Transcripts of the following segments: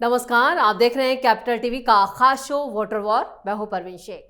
नमस्कार, आप देख रहे हैं कैपिटल टीवी का खास शो वोटर वॉर। मैं हूं परवीन शेख।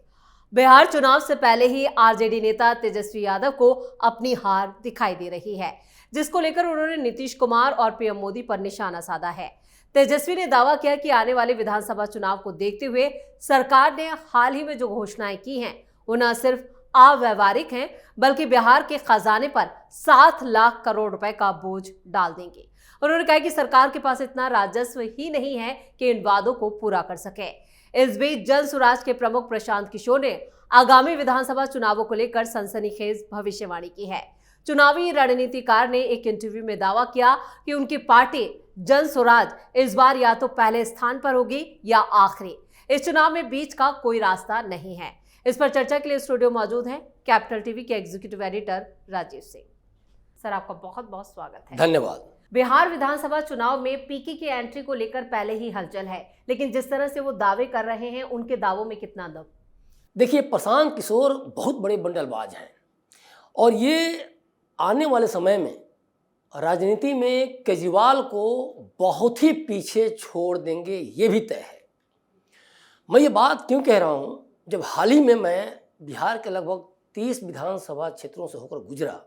बिहार चुनाव से पहले ही आरजेडी नेता तेजस्वी यादव को अपनी हार दिखाई दे रही है, जिसको लेकर उन्होंने नीतीश कुमार और पीएम मोदी पर निशाना साधा है। तेजस्वी ने दावा किया कि आने वाले विधानसभा चुनाव को देखते हुए सरकार ने हाल ही में जो घोषणाएं की हैं वो न सिर्फ अव्यावहारिक हैं, बल्कि बिहार के खजाने पर 7 लाख करोड़ रुपए का बोझ डाल देंगे। उन्होंने कहा कि सरकार के पास इतना राजस्व ही नहीं है कि इन वादों को पूरा कर सके। इस बीच जन स्वराज के प्रमुख प्रशांत किशोर ने आगामी विधानसभा चुनावों को लेकर सनसनीखेज भविष्यवाणी की है। चुनावी रणनीतिकार ने एक इंटरव्यू में दावा किया कि उनकी पार्टी जन स्वराज इस बार या तो पहले स्थान पर होगी या आखिरी। इस चुनाव में बीच का कोई रास्ता नहीं है। इस पर चर्चा के लिए स्टूडियो मौजूद हैं कैपिटल टीवी के executive editor Rajiv Singh. Sir, आपका बहुत बहुत स्वागत है। धन्यवाद। बिहार विधानसभा चुनाव में पीके की एंट्री को लेकर पहले ही हलचल है, लेकिन जिस तरह से वो दावे कर रहे हैं, उनके दावों में कितना दम? देखिए, प्रशांत किशोर बहुत बड़े बंडलबाज हैं और ये आने वाले समय में राजनीति में केजरीवाल को बहुत ही पीछे छोड़ देंगे, ये भी तय है। मैं ये बात क्यों कह रहा हूँ, जब हाल ही में मैं बिहार के लगभग 30 विधानसभा क्षेत्रों से होकर गुजरा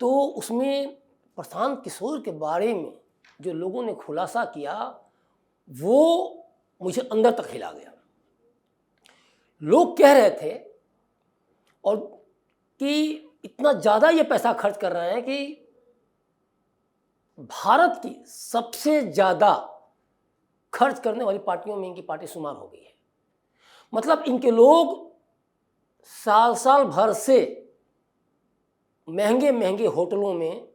तो उसमें प्रशांत किशोर के बारे में जो लोगों ने खुलासा किया वो मुझे अंदर तक हिला गया। लोग कह रहे थे और कि इतना ज़्यादा ये पैसा खर्च कर रहे हैं कि भारत की सबसे ज़्यादा खर्च करने वाली पार्टियों में इनकी पार्टी शुमार हो गई है। मतलब इनके लोग साल साल भर से महंगे महंगे होटलों में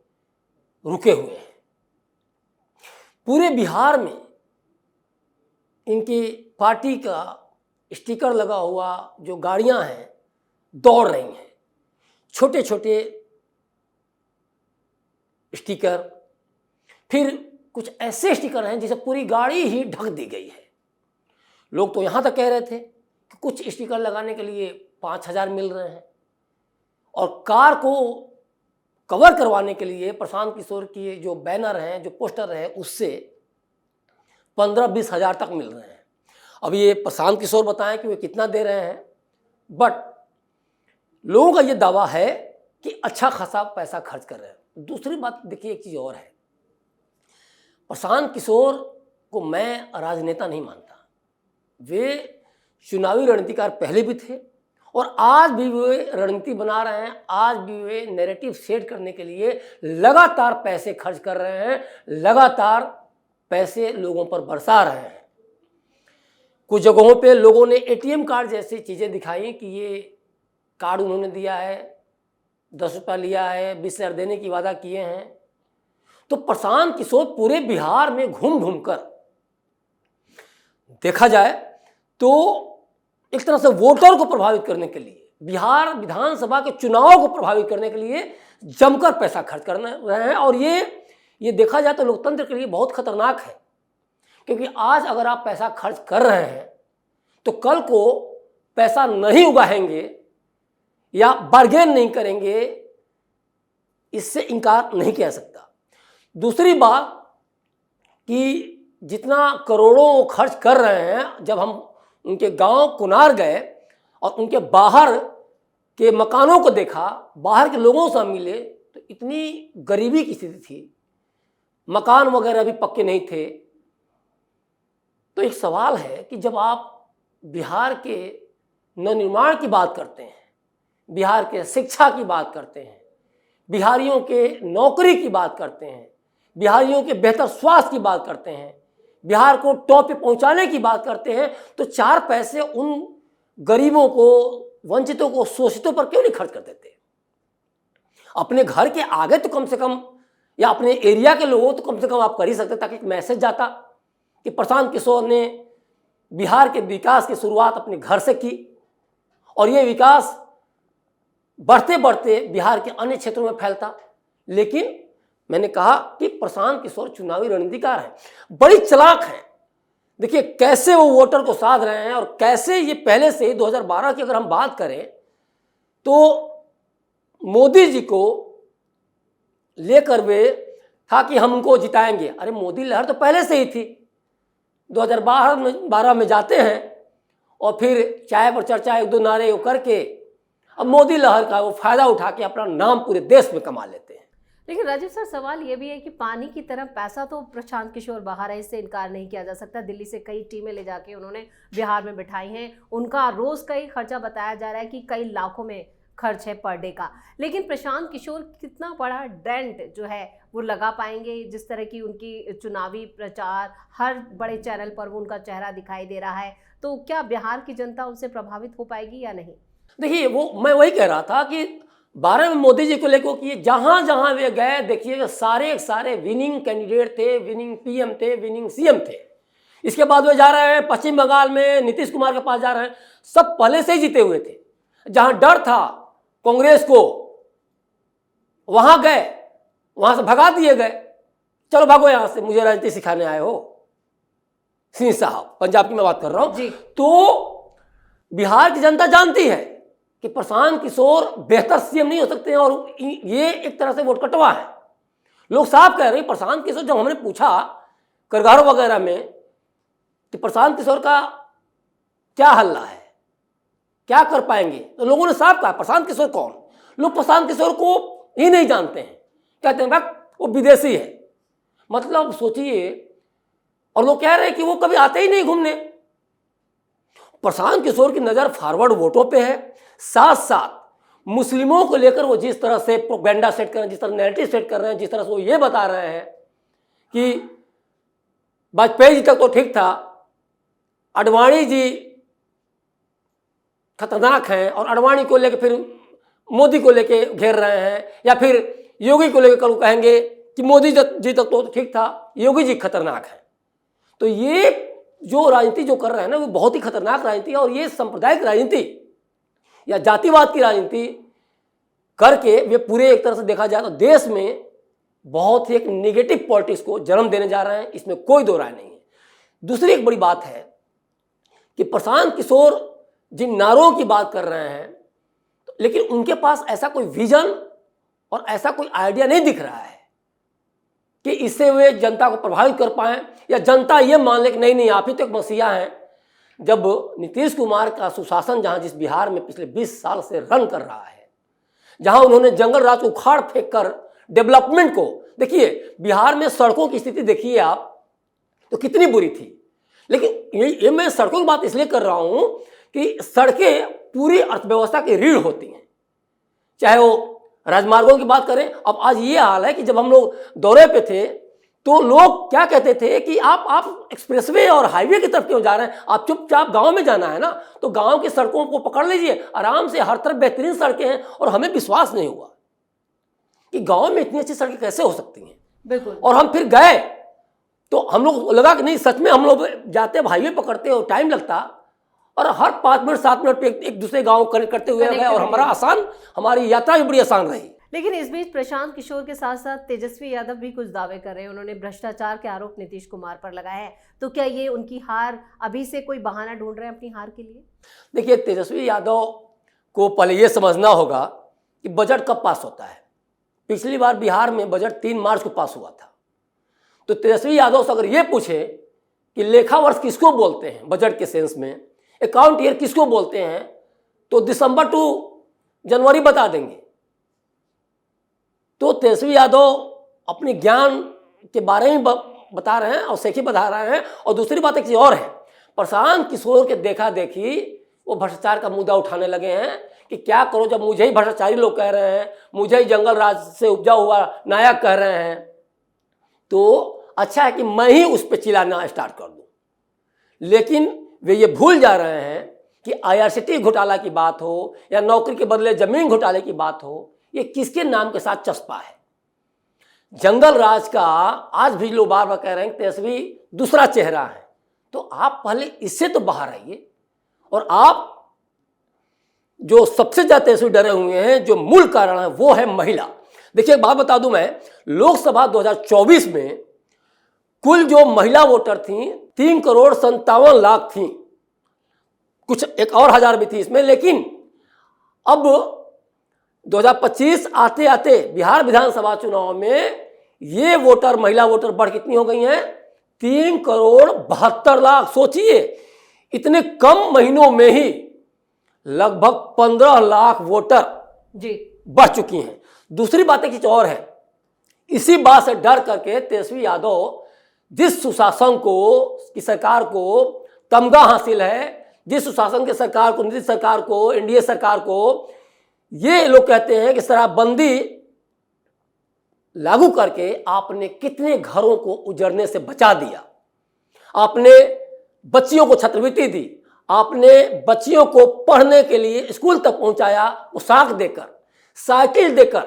रुके हुए हैं। पूरे बिहार में इनकी पार्टी का स्टिकर लगा हुआ जो गाड़ियां हैं दौड़ रही हैं, छोटे छोटे स्टिकर, फिर कुछ ऐसे स्टिकर हैं जिसे पूरी गाड़ी ही ढक दी गई है। लोग तो यहाँ तक कह रहे थे कि कुछ स्टिकर लगाने के लिए 5,000 मिल रहे हैं और कार को कवर करवाने के लिए प्रशांत किशोर की जो बैनर हैं, जो पोस्टर है, उससे 15-20 हज़ार तक मिल रहे हैं। अब ये प्रशांत किशोर बताएं कि वे कितना दे रहे हैं, बट लोगों का ये दावा है कि अच्छा खासा पैसा खर्च कर रहे हैं। दूसरी बात देखिए, एक चीज़ और है, प्रशांत किशोर को मैं राजनेता नहीं मानता। वे चुनावी रणनीतिकार पहले भी थे और आज भी वे रणनीति बना रहे हैं। आज भी वे नैरेटिव सेट करने के लिए लगातार पैसे खर्च कर रहे हैं, लगातार पैसे लोगों पर बरसा रहे हैं। कुछ जगहों पे लोगों ने एटीएम कार्ड जैसी चीज़ें दिखाई कि ये कार्ड उन्होंने दिया है, 10 रुपया लिया है, 20 हज़ार देने की वादा किए हैं। तो प्रशांत किशोर पूरे बिहार में घूम घूम कर देखा जाए तो एक तरह से वोटर को प्रभावित करने के लिए, बिहार विधानसभा के चुनाव को प्रभावित करने के लिए जमकर पैसा खर्च कर रहे हैं। और ये देखा जाए तो लोकतंत्र के लिए बहुत खतरनाक है, क्योंकि आज अगर आप पैसा खर्च कर रहे हैं तो कल को पैसा नहीं उगाएंगे या बार्गेन नहीं करेंगे, इससे इनकार नहीं किया सकता। दूसरी बात कि जितना करोड़ों खर्च कर रहे हैं, जब हम उनके गांव कुनार गए और उनके बाहर के मकानों को देखा, बाहर के लोगों से मिले, तो इतनी गरीबी की स्थिति थी, मकान वगैरह भी पक्के नहीं थे। तो एक सवाल है कि जब आप बिहार के नवनिर्माण की बात करते हैं, बिहार के शिक्षा की बात करते हैं, बिहारियों के नौकरी की बात करते हैं, बिहारियों के बेहतर स्वास्थ्य की बात करते हैं, बिहार को टॉप पे पहुंचाने की बात करते हैं, तो 4 पैसे उन गरीबों को, वंचितों को, शोषितों पर क्यों नहीं खर्च कर देते? अपने घर के आगे तो कम से कम, या अपने एरिया के लोगों तो कम से कम आप कर ही सकते, ताकि एक मैसेज जाता कि प्रशांत किशोर ने बिहार के विकास की शुरुआत अपने घर से की और ये विकास बढ़ते बढ़ते बिहार के अन्य क्षेत्रों में फैलता। लेकिन मैंने कहा कि प्रशांत किशोर चुनावी रणनीतिकार हैं, बड़ी चालाक हैं। देखिए कैसे वो वोटर को साध रहे हैं और कैसे ये पहले से ही 2012 की अगर हम बात करें तो मोदी जी को लेकर वे था कि हम उनको जिताएंगे। अरे मोदी लहर तो पहले से ही थी, 2012 में जाते हैं और फिर चाय पर चर्चा एक दो नारे वो करके अब मोदी लहर का वो फायदा उठा के अपना नाम पूरे देश में कमा लेते हैं। लेकिन राजीव सर, सवाल ये भी है कि पानी की तरह पैसा तो प्रशांत किशोर बाहर है, इससे इनकार नहीं किया जा सकता। दिल्ली से कई टीमें ले जाके उन्होंने बिहार में बिठाई हैं, उनका रोज कई खर्चा बताया जा रहा है कि कई लाखों में खर्च है पर डे का। लेकिन प्रशांत किशोर कितना बड़ा डेंट जो है वो लगा पाएंगे? जिस तरह की उनकी चुनावी प्रचार, हर बड़े चैनल पर वो उनका चेहरा दिखाई दे रहा है, तो क्या बिहार की जनता उनसे प्रभावित हो पाएगी या नहीं? देखिए, वो मैं वही कह रहा था कि 12 में मोदी जी को लेकर कि जहां जहां वे गए देखिए सारे विनिंग कैंडिडेट थे, विनिंग पीएम थे, विनिंग सीएम थे। इसके बाद वे जा रहे हैं पश्चिम बंगाल में नीतीश कुमार के पास जा रहे हैं, सब पहले से ही जीते हुए थे। जहां डर था कांग्रेस को वहां गए, वहां से भगा दिए गए, चलो भागो यहां से, मुझे राजनीति सिखाने आए हो। सिंह साहब, पंजाब की मैं बात कर रहा हूं। तो बिहार की जनता जानती है कि प्रशांत किशोर बेहतर सीएम नहीं हो सकते हैं और ये एक तरह से वोट कटवा है। लोग साफ कह रहे हैं प्रशांत किशोर, जब हमने पूछा करगार वगैरह में कि प्रशांत किशोर का क्या हल्ला है, क्या कर पाएंगे, तो लोगों ने साफ कहा प्रशांत किशोर कौन। लोग प्रशांत किशोर को ही नहीं जानते हैं, कहते हैं भाई वो विदेशी है। मतलब सोचिए, और लोग कह रहे हैं कि वो कभी आते ही नहीं घूमने। प्रशांत किशोर की नज़र फॉरवर्ड वोटों पे है, साथ साथ मुस्लिमों को लेकर वो जिस तरह से प्रोपेगेंडा सेट कर रहे हैं, जिस तरह नैरेटिव सेट कर रहे हैं, जिस तरह से वो ये बता रहे हैं कि वाजपेयी जी तक तो ठीक था, आडवाणी जी खतरनाक हैं, और आडवाणी को लेकर फिर मोदी को लेकर घेर रहे हैं, या फिर योगी को लेकर कल कहेंगे कि मोदी जी तक तो ठीक था, योगी जी खतरनाक है। तो ये जो राजनीति जो कर रहे हैं ना, वो बहुत ही खतरनाक राजनीति है। और ये सांप्रदायिक राजनीति या जातिवाद की राजनीति करके वे पूरे एक तरह से देखा जाए तो देश में बहुत ही एक नेगेटिव पॉलिटिक्स को जन्म देने जा रहे हैं, इसमें कोई दो राय नहीं है। दूसरी एक बड़ी बात है कि प्रशांत किशोर जिन नारों की बात कर रहे हैं, लेकिन उनके पास ऐसा कोई विजन और ऐसा कोई आइडिया नहीं दिख रहा है कि इससे वे जनता को प्रभावित कर पाएं, या जनता ये मान ले कि नहीं आप ही तो एक मसीहा हैं। जब नीतीश कुमार का सुशासन जहां जिस बिहार में पिछले 20 साल से रन कर रहा है, जहां उन्होंने जंगल राज को उखाड़ फेंक कर डेवलपमेंट को, देखिए बिहार में सड़कों की स्थिति देखिए आप तो कितनी बुरी थी। लेकिन ये मैं सड़कों की बात इसलिए कर रहा हूं कि सड़कें पूरी अर्थव्यवस्था की रीढ़ होती हैं, चाहे वो राजमार्गों की बात करें। अब आज ये हाल है कि जब हम लोग दौरे पे थे तो लोग क्या कहते थे कि आप एक्सप्रेसवे और हाईवे की तरफ क्यों जा रहे हैं, आप चुपचाप गांव में जाना है ना, तो गांव की सड़कों को पकड़ लीजिए, आराम से हर तरफ बेहतरीन सड़कें हैं। और हमें विश्वास नहीं हुआ कि गांव में इतनी अच्छी सड़कें कैसे हो सकती हैं। बिल्कुल। और हम फिर गए तो हम लोग लगा कि नहीं सच में हम लोग जाते हाईवे पकड़ते हो टाइम लगता, और हर 5 मिनट 7 मिनट पे एक दूसरे गांव कनेक्ट करते हुए गए, और हमारी यात्रा भी बड़ी आसान रही। लेकिन इस बीच प्रशांत किशोर के साथ साथ तेजस्वी यादव भी कुछ दावे कर रहे हैं। उन्होंने भ्रष्टाचार के आरोप नीतीश कुमार पर लगाए हैं, तो क्या ये उनकी हार अभी से कोई बहाना ढूंढ रहे हैं अपनी हार के लिए? देखिए, तेजस्वी यादव को पहले ये समझना होगा कि बजट कब पास होता है। पिछली बार बिहार में बजट 3 मार्च को पास हुआ था। तो तेजस्वी यादव से अगर ये पूछे कि लेखा वर्ष किसको बोलते हैं बजट के सेंस में, अकाउंट ईयर किसको बोलते हैं, तो दिसंबर टू जनवरी बता देंगे। तो तेजस्वी यादव अपने ज्ञान के बारे में बता रहे हैं और सेखी बता रहे हैं। और दूसरी बात एक चीज और है, प्रशांत किशोर के देखा देखी वो भ्रष्टाचार का मुद्दा उठाने लगे हैं कि क्या करो, जब मुझे ही भ्रष्टाचारी लोग कह रहे हैं, मुझे ही जंगल राज से उपजा हुआ नायक कह रहे हैं, तो अच्छा है कि मैं ही उस पर चिल्लाना स्टार्ट कर दूं। लेकिन वे ये भूल जा रहे हैं कि IRCTC घोटाला की बात हो या नौकरी के बदले जमीन घोटाले की बात हो, ये किसके नाम के साथ चस्पा है। जंगल राज का आज भी लोग बार बार कह रहे हैं तेजस्वी दूसरा चेहरा है। तो आप पहले इससे तो बाहर आइए। और आप जो सबसे ज्यादा तेजस्वी डरे हुए हैं, जो मूल कारण है वो है महिला। देखिए एक बात बता दूं मैं, लोकसभा 2024 में कुल जो महिला वोटर थी 3,57,00,000 थी, कुछ एक और हजार भी थी इसमें। लेकिन अब 2025 आते आते बिहार विधानसभा चुनाव में ये वोटर, महिला वोटर बढ़ कितनी हो गई हैं, 3,72,00,000। सोचिए, इतने कम महीनों में ही लगभग 15 लाख वोटर जी बढ़ चुकी हैं। दूसरी बात कुछ और है, इसी बात से डर करके तेजस्वी यादव जिस सुशासन को की सरकार को तमगा हासिल है, जिस सुशासन के सरकार को, नीतीश सरकार को, एनडीए सरकार को, ये लोग कहते हैं कि शराबबंदी लागू करके आपने कितने घरों को उजड़ने से बचा दिया, आपने बच्चियों को छात्रवृत्ति दी, आपने बच्चियों को पढ़ने के लिए स्कूल तक पहुंचाया, पोशाक देकर, साइकिल देकर,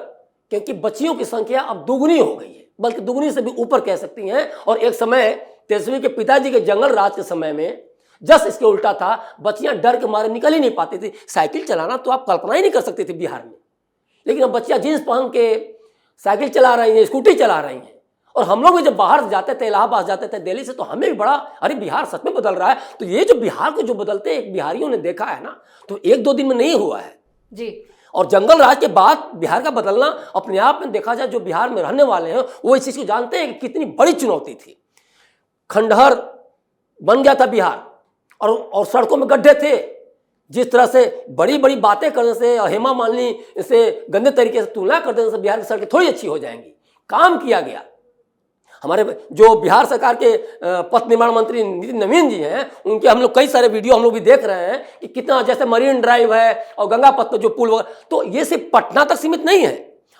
क्योंकि बच्चियों की संख्या अब दुगनी हो गई है, बल्कि दुगनी से भी ऊपर कह सकती हैं। और एक समय तेजस्वी के पिताजी के जंगल राज के समय में जस्ट इसके उल्टा था, बच्चियां डर के मारे निकल ही नहीं पाती थी। साइकिल चलाना तो आप कल्पना ही नहीं कर सकते थे बिहार में, लेकिन अब बच्चियां जींस पहन के साइकिल चला रही हैं, स्कूटी चला रही हैं। और हम लोग भी जब बाहर जाते थे, इलाहाबाद जाते थे दिल्ली से, तो हमें भी बड़ा, अरे बिहार सच में बदल रहा है। तो ये जो बिहार को जो बदलते एक बिहारियों ने देखा है ना, तो एक दो दिन में नहीं हुआ है जी। और जंगल राज के बाद बिहार का बदलना अपने आप में देखा जाए, जो बिहार में रहने वाले हैं वो इस चीज को जानते हैं कि कितनी बड़ी चुनौती थी। खंडहर बन गया था बिहार, और सड़कों में गड्ढे थे। जिस तरह से बड़ी बड़ी बातें करने से, हेमा मालिनी से गंदे तरीके से तुलना कर देने से बिहार की सड़कें थोड़ी अच्छी हो जाएंगी। काम किया गया। हमारे जो बिहार सरकार के पथ निर्माण मंत्री नितिन नवीन जी हैं, उनके हम लोग कई सारे वीडियो हम लोग भी देख रहे हैं कि कितना, जैसे मरीन ड्राइव है और गंगा पथ पर जो पुल वगैरह, तो ये सिर्फ पटना तक सीमित नहीं है।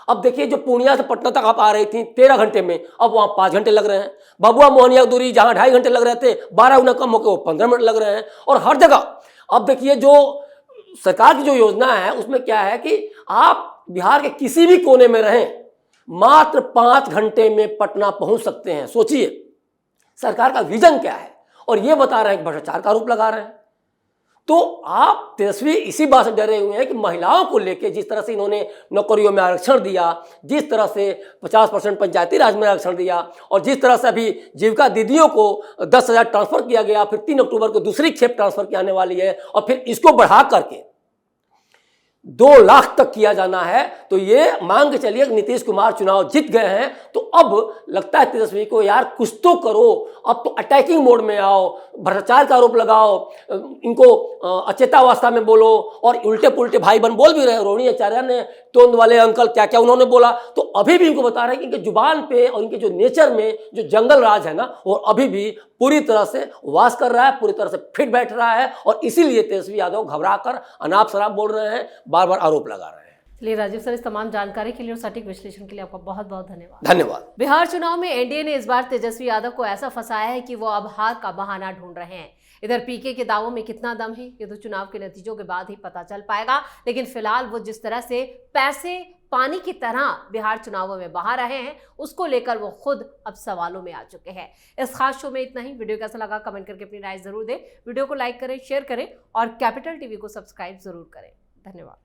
अब देखिए, जो पूर्णिया से पटना तक आप आ रही थी 13 घंटे में, अब वहाँ 5 घंटे लग रहे हैं। भभुआ मोहनिया की दूरी जहाँ 2.5 घंटे लग रहे थे, 12 गुना कम होकर वो 15 मिनट लग रहे हैं। और हर जगह अब देखिए, जो सरकार की जो योजना है उसमें क्या है कि आप बिहार के किसी भी कोने में रहें, मात्र 5 घंटे में पटना पहुंच सकते हैं। सोचिए सरकार का विजन क्या है। और ये बता रहे हैं कि भ्रष्टाचार का आरोप लगा रहे हैं। तो आप तेजस्वी इसी बात से डरे हुए हैं कि महिलाओं को लेकर जिस तरह से इन्होंने नौकरियों में आरक्षण दिया, जिस तरह से 50% पंचायती राज में आरक्षण दिया, और जिस तरह से अभी जीविका दीदियों को 10,000 ट्रांसफर किया गया, फिर 3 अक्टूबर को दूसरी खेप ट्रांसफर की आने वाली है, और फिर इसको बढ़ा करके 2 लाख तक किया जाना है। तो ये मान के चलिए नीतीश कुमार चुनाव जीत गए हैं, तो अब लगता है तेजस्वी को, यार कुछ तो करो, अब तो अटैकिंग मोड में आओ, भ्रष्टाचार का आरोप लगाओ, इनको अचेतावस्था में बोलो। और उल्टे पुल्टे भाई बन बोल भी रहे, रोहिणी आचार्य ने, तोंद वाले अंकल क्या क्या उन्होंने बोला। तो अभी भी इनको बता रहे हैं कि इनके जुबान पे और इनके जो नेचर में जो जंगल राज है ना, वो अभी भी पूरी तरह से वास कर रहा है, पूरी तरह से फिट बैठ रहा है। और इसीलिए तेजस्वी यादव घबरा कर अनाप शनाप बोल रहे हैं, बार बार आरोप लगा रहे हैं। चलिए राजीव सर, इस तमाम जानकारी के लिए और सटीक विश्लेषण के लिए आपका बहुत बहुत धन्यवाद। धन्यवाद। बिहार चुनाव में एनडीए ने इस बार तेजस्वी यादव को ऐसा फंसाया है कि वो अब हार का बहाना ढूंढ रहे हैं। इधर पीके के दावों में कितना दम है, ये तो चुनाव के नतीजों के बाद ही पता चल पाएगा। लेकिन फिलहाल वो जिस तरह से पैसे पानी की तरह बिहार चुनावों में बहा रहे हैं, उसको लेकर वो खुद अब सवालों में आ चुके हैं। इस खास शो में इतना ही। वीडियो कैसा लगा कमेंट करके अपनी राय जरूर दें। वीडियो को लाइक करें, शेयर करें और कैपिटल टीवी को सब्सक्राइब जरूर करें। धन्यवाद।